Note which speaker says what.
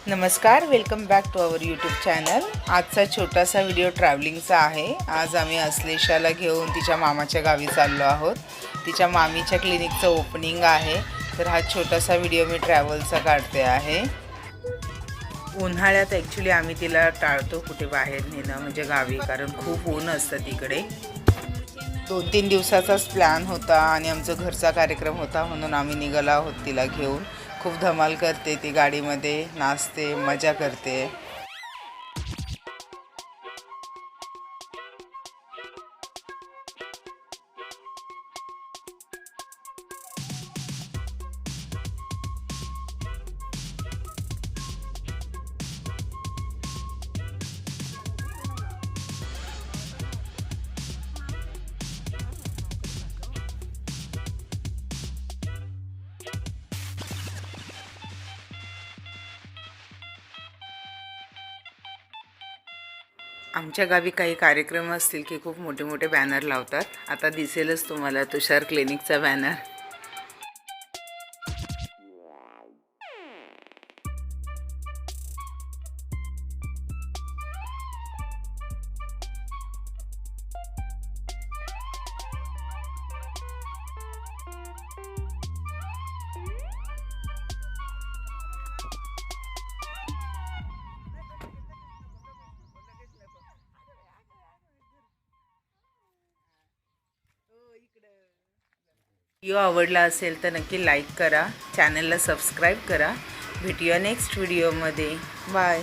Speaker 1: नमस्कार, welcome back to our YouTube channel. आजचा छोटासा व्हिडिओ ट्रॅव्हलिंगचा आहे। आज आम्ही अस्लेशाला घेऊन तिच्या मामाच्या गावी चाललो आहोत। तिच्या मामीच्या क्लिनिकचं ओपनिंग आहे, तर हा छोटासा व्हिडिओ मी ट्रॅव्हलचा काढते आहे। उन्हाळ्यात ॲक्च्युली आम्ही तिला टाळतो कुठे बाहेर नेणं, म्हणजे गावी, कारण खूप ऊन असतं तिकडे। 2-3 दिवसाचाच प्लॅन होता आणि आमचा घरचा कार्यक्रम होता, म्हणून आम्ही निघालो आहोत तिला घेऊन। खूप धमाल करते ती, गाडीमध्ये नाचते, मजा करते। आमच्या गावी काही कार्यक्रम असतील की खूप मोठे मोठे बॅनर लावतात। आता दिसेलच तुम्हाला तुषार क्लिनिकचा बॅनर। व्हिडिओ आवडला असेल तर नक्की लाईक करा, चॅनलला सबस्क्राईब करा। भेटूया नेक्स्ट व्हिडिओमध्ये। बाय।